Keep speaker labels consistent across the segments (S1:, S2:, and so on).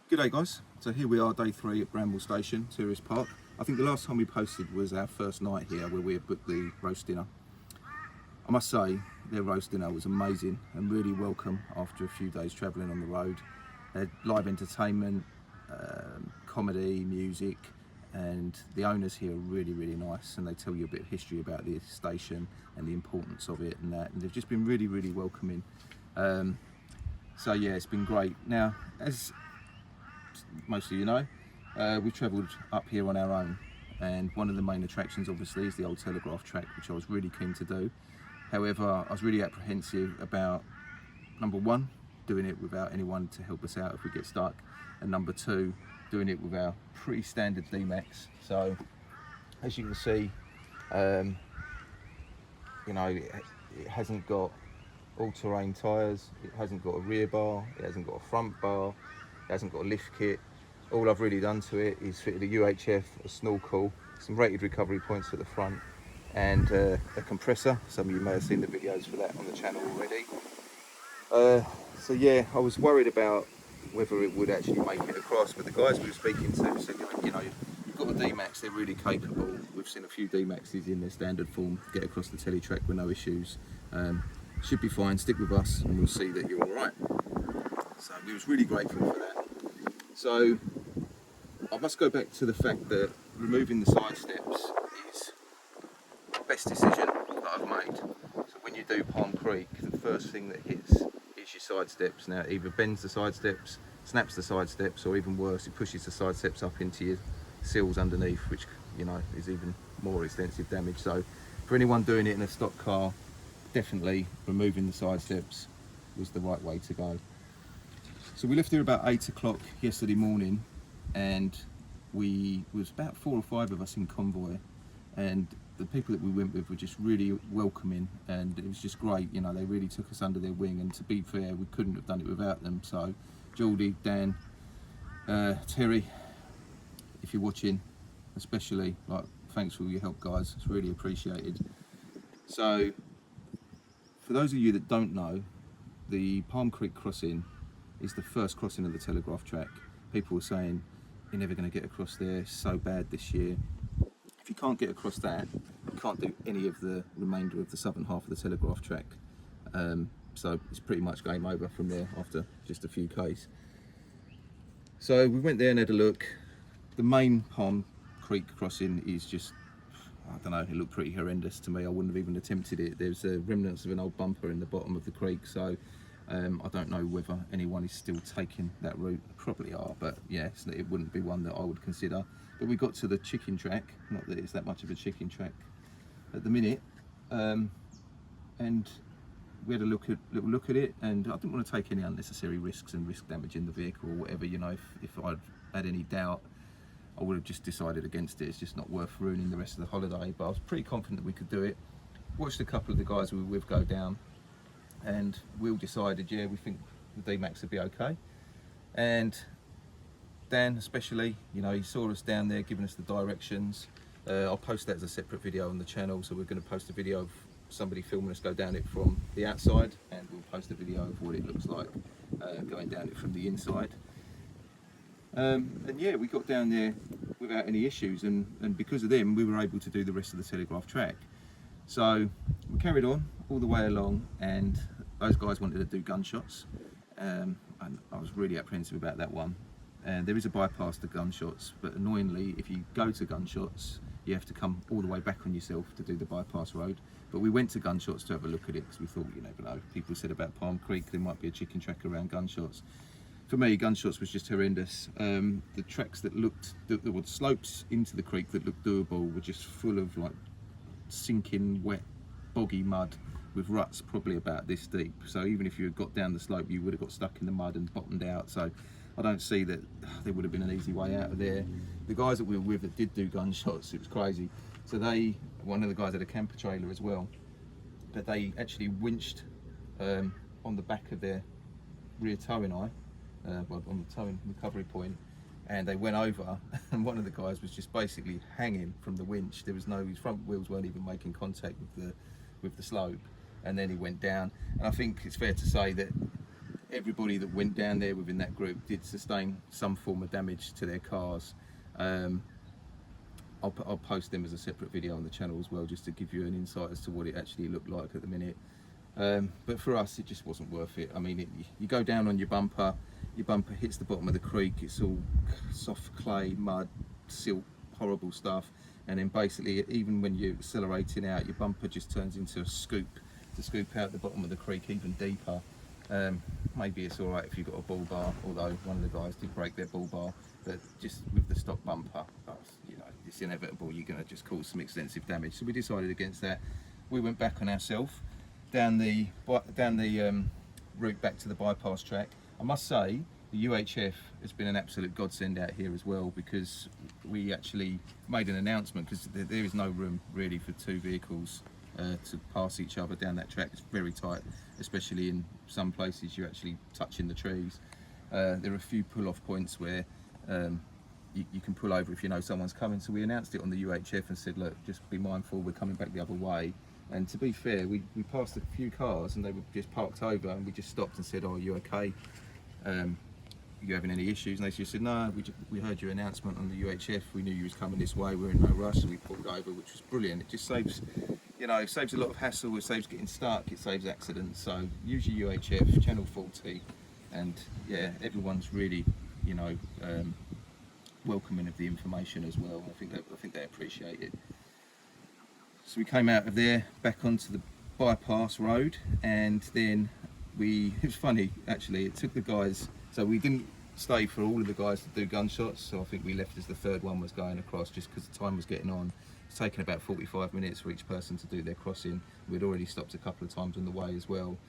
S1: G'day guys, so here we are, day 3 at Bramwell Station, Tourist Park. I think the last time we posted was our first night here where we had booked the roast dinner. I must say, their roast dinner was amazing and really welcome after a few days travelling on the road. They had live entertainment, comedy, music, and the owners here are really nice, and they tell you a bit of history about the station and the importance of it and that, and they've just been really welcoming. So yeah, it's been great. Now, as most of you know, we've travelled up here on our own, and one of the main attractions obviously is the Old Telegraph Track, which I was really keen to do. However, I was really apprehensive about, number one, doing it without anyone to help us out if we get stuck, and number two, doing it with our pretty standard D-Max. So as you can see, you know, it hasn't got all-terrain tyres, it hasn't got a rear bar, it hasn't got a front bar, it hasn't got a lift kit. All I've really done to it is fitted a UHF, a snorkel, some rated recovery points at the front, and a compressor. Some of you may have seen the videos for that on the channel already. So yeah, I was worried about whether it would actually make it across, but the guys we were speaking to said, you know, you've got a D-Max, they're really capable. We've seen a few D-Maxes in their standard form get across the teletrack with no issues. Should be fine, stick with us and we'll see that you're alright. So we was really grateful for that. So I must go back to the fact that removing the side steps is the best decision that I've made. So when you do Palm Creek, the first thing that hits is your side steps. Now it either bends the side steps, snaps the side steps, or even worse, it pushes the side steps up into your seals underneath, which, you know, is even more extensive damage. So for anyone doing it in a stock car, definitely removing the side steps was the right way to go. So we left here about 8 o'clock yesterday morning, and we was about 4 or 5 of us in convoy, and the people that we went with were just really welcoming, and it was just great. You know, they really took us under their wing, and to be fair, we couldn't have done it without them. So Geordie, Dan, Terry, if you're watching, especially, like, thanks for all your help, guys, it's really appreciated. So for those of you that don't know, the Palm Creek crossing is the first crossing of the Telegraph Track. People were saying, you're never going to get across there, it's so bad this year. If you can't get across that, you can't do any of the remainder of the southern half of the Telegraph Track. So it's pretty much game over from there after just a few Ks. So we went there and had a look. The main Palm Creek crossing is just, I don't know, it looked pretty horrendous to me. I wouldn't have even attempted it. There's remnants of an old bumper in the bottom of the creek, so I don't know whether anyone is still taking that route. Probably are, but yeah, it wouldn't be one that I would consider. But we got to the chicken track, not that it's that much of a chicken track at the minute, and we had a little look at it, and I didn't want to take any unnecessary risks and risk damaging the vehicle or whatever. You know, if I'd had any doubt, I would have just decided against it. It's just not worth ruining the rest of the holiday, but I was pretty confident we could do it. Watched a couple of the guys we were with go down, and we all decided, yeah, we think the D-Max would be okay. And Dan especially, you know, he saw us down there giving us the directions. I'll post that as a separate video on the channel, so we're going to post a video of somebody filming us go down it from the outside, and we'll post a video of what it looks like going down it from the inside. And yeah, we got down there without any issues, and because of them we were able to do the rest of the Telegraph Track. So we carried on all the way along, and those guys wanted to do gunshots, and I was really apprehensive about that one. And there is a bypass to gunshots, but annoyingly, if you go to gunshots, you have to come all the way back on yourself to do the bypass road. But we went to gunshots to have a look at it, because we thought, you never know, people said about Palm Creek there might be a chicken track around gunshots. For me, gunshots was just horrendous. The tracks that looked, the slopes into the creek that looked doable were just full of like sinking, wet, boggy mud with ruts probably about this deep. So even if you had got down the slope, you would have got stuck in the mud and bottomed out. So I don't see that there would have been an easy way out of there. The guys that we were with that did do gunshots, it was crazy. So one of the guys had a camper trailer as well, but they actually winched on the back of their rear towing eye, well, on the towing recovery point, and they went over, and one of the guys was just basically hanging from the winch. There was no, his front wheels weren't even making contact with the slope, and then he went down. And I think it's fair to say that everybody that went down there within that group did sustain some form of damage to their cars. I'll post them as a separate video on the channel as well, just to give you an insight as to what it actually looked like at the minute. But for us, it just wasn't worth it. I mean, you go down on your bumper hits the bottom of the creek, it's all soft clay, mud, silt, horrible stuff. And then basically, even when you're accelerating out, your bumper just turns into a scoop to scoop out the bottom of the creek even deeper. Maybe it's all right if you've got a bull bar, although one of the guys did break their bull bar, but just with the stock bumper, you know, it's inevitable, you're going to just cause some extensive damage. So we decided against that. We went back on ourselves down the route back to the bypass track. I must say, the UHF has been an absolute godsend out here as well, because we actually made an announcement, because there is no room really for two vehicles to pass each other down that track. It's very tight, especially in some places you're actually touching the trees. There are a few pull-off points where you can pull over if you know someone's coming. So we announced it on the UHF and said, look, just be mindful, we're coming back the other way. And to be fair, we passed a few cars and they were just parked over, and we just stopped and said, oh, are you okay? You having any issues? And they just said, no, we heard your announcement on the UHF, we knew you was coming this way, we're in no rush, so we pulled over, which was brilliant. It just saves, you know, it saves a lot of hassle, it saves getting stuck, it saves accidents. So use your UHF, channel 40, and yeah, everyone's really, you know, welcoming of the information as well. I think they appreciate it. So we came out of there back onto the bypass road, and then it was funny actually, it took the guys, so we didn't stay for all of the guys to do gunshots, so I think we left as the third one was going across, just because the time was getting on. It's taken about 45 minutes for each person to do their crossing. We'd already stopped a couple of times on the way as well.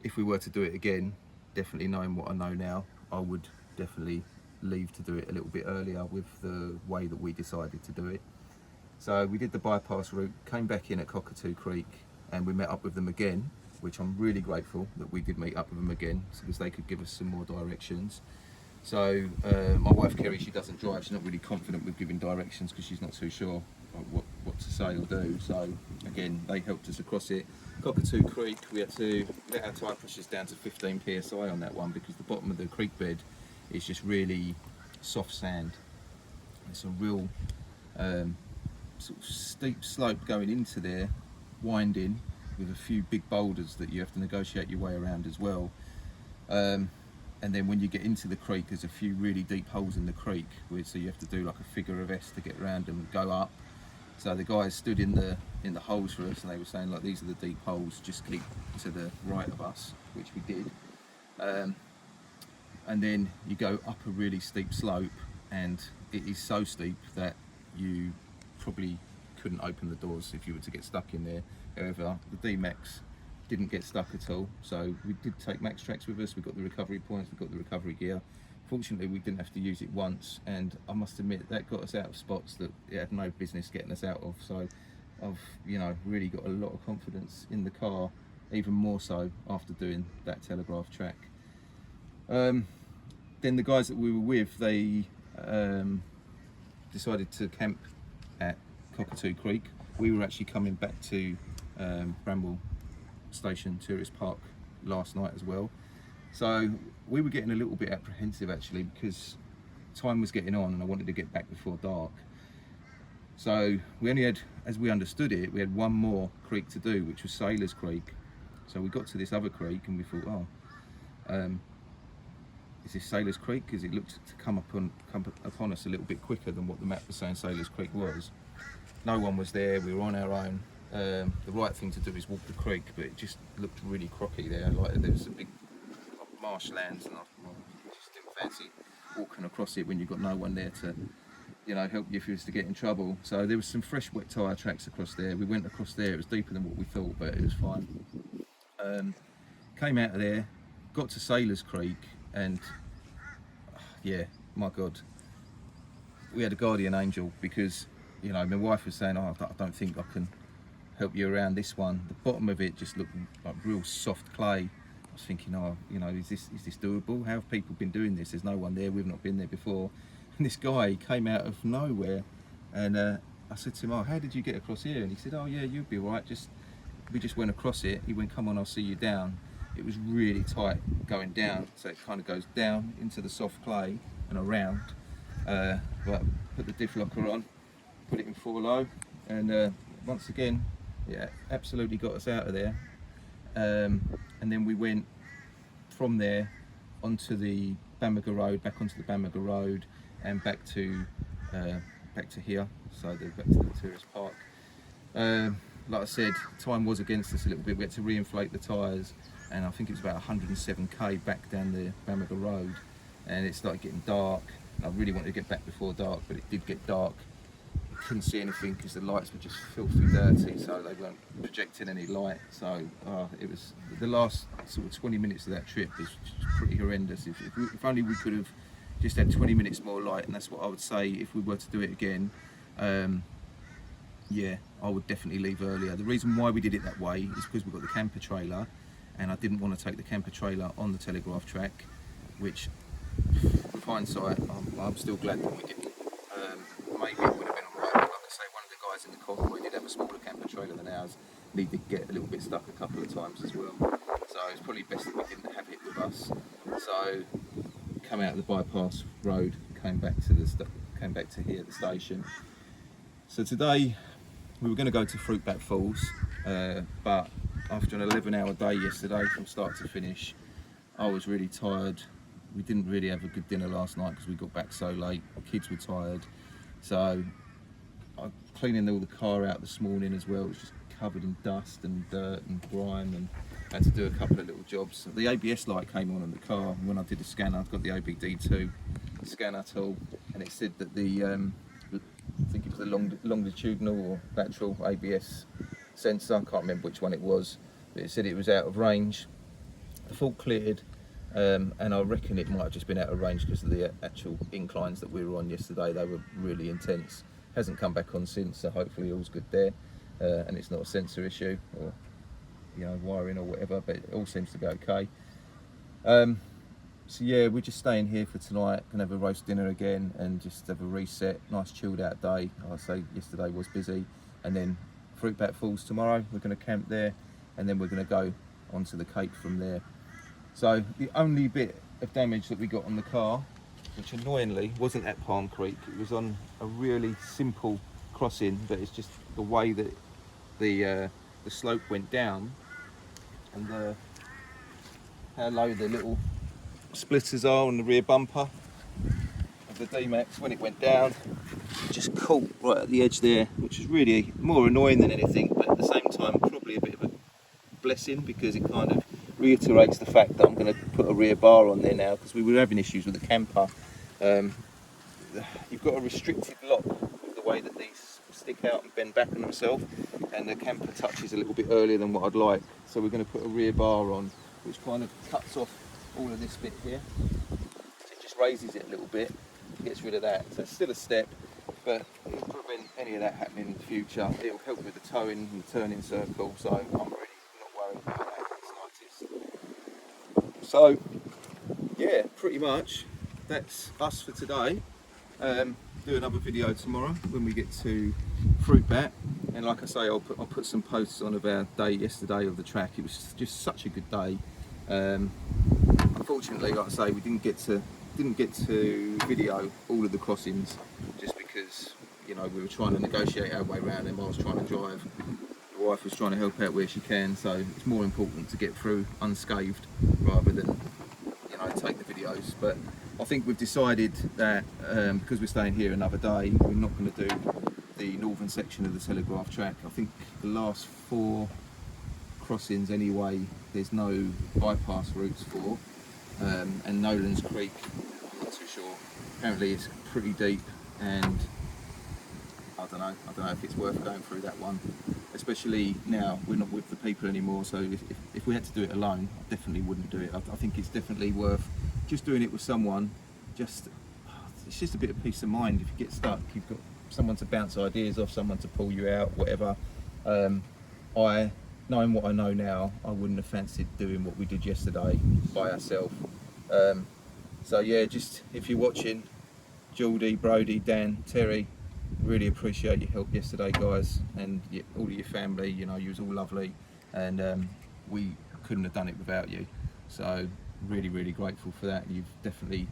S1: If we were to do it again, definitely knowing what I know now, I would definitely leave to do it a little bit earlier with the way that we decided to do it. So we did the bypass route, came back in at Cockatoo Creek, and we met up with them again, which I'm really grateful that we did meet up with them again, because they could give us some more directions. So my wife Kerry, she doesn't drive, she's not really confident with giving directions because she's not too sure what to say or do. So again, they helped us across it. Cockatoo Creek, we had to let our tyre pressures down to 15 psi on that one, because the bottom of the creek bed is just really soft sand. It's a real sort of steep slope going into there, winding, with a few big boulders that you have to negotiate your way around as well. And then when you get into the creek, there's a few really deep holes in the creek, so you have to do like a figure of S to get around and go up. So the guys stood in the holes for us, and they were saying, like, these are the deep holes, just keep to the right of us, which we did. And then you go up a really steep slope, and it is so steep that you probably couldn't open the doors if you were to get stuck in there. However, the D-Max didn't get stuck at all, so we did take Max Tracks with us. We got the recovery points, we got the recovery gear. Fortunately, we didn't have to use it once, and I must admit that got us out of spots that it had no business getting us out of. So I've, you know, really got a lot of confidence in the car, even more so after doing that Telegraph Track. Then the guys that we were with, they decided to camp at Cockatoo Creek. We were actually coming back to Bramwell Station Tourist Park last night as well. So we were getting a little bit apprehensive actually, because time was getting on and I wanted to get back before dark. So we only had, as we understood it, we had one more creek to do, which was Sailors Creek. So we got to this other creek and we thought, oh, is this Sailors Creek? Because it looked to come upon us a little bit quicker than what the map was saying Sailors Creek was. No one was there, we were on our own. The right thing to do is walk the creek, but it just looked really crocky there. Like there was a big marshlands, and I just didn't fancy walking across it when you've got no one there to, you know, help you if you was to get in trouble. So there was some fresh wet tyre tracks across there. We went across there, it was deeper than what we thought, but it was fine. Came out of there, got to Sailors Creek, and yeah, my God, we had a guardian angel, because, you know, my wife was saying, oh, I don't think I can help you around this one. The bottom of it just looked like real soft clay. I was thinking, oh, you know, is this doable? How have people been doing this? There's no one there, we've not been there before. And this guy came out of nowhere, and I said to him, oh, how did you get across here? And he said, oh yeah, you'd be all right, we just went across it. He went, come on, I'll see you down. it was really tight going down, so it kind of goes down into the soft clay and around. But put the diff locker on, put it in 4 low, and once again, yeah, absolutely got us out of there. And then we went from there onto the Bamberger Road, back onto the Bamberger Road, and back to here, so back to the tourist park. Like I said, time was against us a little bit. We had to re-inflate the tyres, and I think it was about 107k back down the Bamberger Road, and it started getting dark. I really wanted to get back before dark, but it did get dark. Couldn't see anything because the lights were just filthy dirty, so they weren't projecting any light. So it was the last sort of 20 minutes of that trip is pretty horrendous. If only we could have just had 20 minutes more light, and that's what I would say if we were to do it again. Yeah, I would definitely leave earlier. The reason why we did it that way is because we've got the camper trailer, and I didn't want to take the camper trailer on the Telegraph Track, which, with hindsight, I'm still glad that we didn't. Maybe it would have been alright. Like I say, one of the guys in the convoy did have a smaller camper trailer than ours, and he did get a little bit stuck a couple of times as well. So it's probably best that we didn't have it with us. So come out of the bypass road, came back to here at the station. So today we were going to go to Fruitbat Falls, but after an 11-hour day yesterday from start to finish, I was really tired. We didn't really have a good dinner last night because we got back so late. The kids were tired, so I'm cleaning all the car out this morning as well. It was just covered in dust and dirt and grime, and had to do a couple of little jobs. The ABS light came on in the car, and when I did the scanner, I've got the OBD2 scanner tool, and it said that the I think it was the longitudinal or lateral ABS sensor, I can't remember which one it was, but it said it was out of range. The fault cleared, and I reckon it might have just been out of range because of the actual inclines that we were on yesterday. They were really intense. Hasn't come back on since, so hopefully all's good there, and it's not a sensor issue or wiring or whatever, but it all seems to be okay. So yeah, we're just staying here for tonight, gonna have a roast dinner again and just have a reset, nice chilled out day. Like I say, yesterday was busy, and then Fruitbat Falls tomorrow, we're gonna camp there, and then we're gonna go onto the Cape from there. So the only bit of damage that we got on the car, which annoyingly wasn't at Palm Creek, it was on a really simple crossing, but it's just the way that the slope went down, and how low the little splitters are on the rear bumper of the D-Max. When it went down, it just caught right at the edge there, which is really more annoying than anything, but at the same time probably a bit of a blessing, because it kind of reiterates the fact that I'm going to put a rear bar on there now, because we were having issues with the camper. You've got a restricted lock with the way that these stick out and bend back on themselves, and the camper touches a little bit earlier than what I'd like, so we're going to put a rear bar on, which kind of cuts off all of this bit here. So it just raises it a little bit, gets rid of that. So it's still a step, but it'll prevent any of that happening in the future. It'll help with the towing and turning circle, so I'm really not worried about that in the slightest. So yeah, pretty much that's us for today. Do another video tomorrow when we get to Fruitbat, and like I say, I'll put some posts on of our day yesterday of the track. It was just such a good day. Unfortunately, like I say, we didn't get to video all of the crossings, just because we were trying to negotiate our way around them. I was trying to drive, the wife was trying to help out where she can, so it's more important to get through unscathed rather than take the videos. But I think we've decided that because we're staying here another day, we're not going to do the northern section of the Telegraph Track. I think the last 4 crossings anyway, there's no bypass routes for, and Nolan's Creek, I'm not too sure. Apparently it's pretty deep, and I don't know if it's worth going through that one, especially now we're not with the people anymore. So if we had to do it alone, I definitely wouldn't do it. I think it's definitely worth just doing it with someone. It's just a bit of peace of mind. If you get stuck, you've got someone to bounce ideas off, someone to pull you out, whatever. Knowing what I know now, I wouldn't have fancied doing what we did yesterday by ourselves. So yeah, just if you're watching, Geordie, Brody, Dan, Terry, really appreciate your help yesterday, guys, and all of your family. You was all lovely, and we couldn't have done it without you. So really grateful for that. You've definitely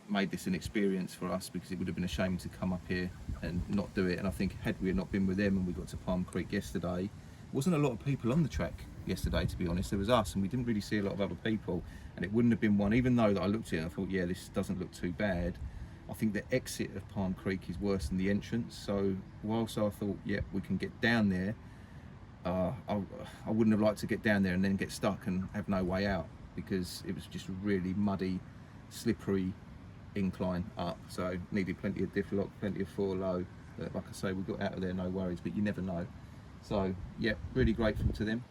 S1: made this an experience for us, because it would have been a shame to come up here and not do it. And I think had we not been with them and we got to Palm Creek yesterday, wasn't a lot of people on the track yesterday, to be honest. There was us, and we didn't really see a lot of other people, and it wouldn't have been one, even though that I looked at it and I thought, yeah, this doesn't look too bad. I think the exit of Palm Creek is worse than the entrance. So whilst I thought, yeah, we can get down there, I wouldn't have liked to get down there and then get stuck and have no way out, because it was just a really muddy, slippery incline up. So needed plenty of diff lock, plenty of 4 low. But like I say, we got out of there no worries, but you never know. So yeah, really grateful to them.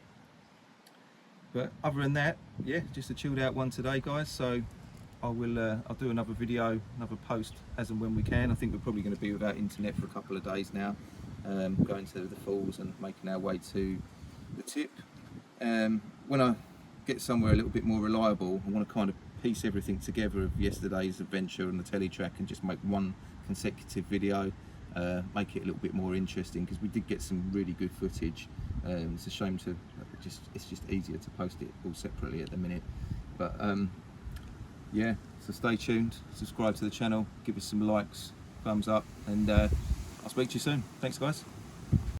S1: But other than that, yeah, just a chilled out one today, guys. So I'll do another video, another post as and when we can. I think we're probably going to be without internet for a couple of days now, going to the falls and making our way to the tip. When I get somewhere a little bit more reliable, I want to kind of piece everything together of yesterday's adventure on the telly track and just make one consecutive video, make it a little bit more interesting, because we did get some really good footage. It's a shame to it's just easier to post it all separately at the minute. But yeah, so stay tuned, subscribe to the channel, give us some likes, thumbs up, and I'll speak to you soon. Thanks, guys.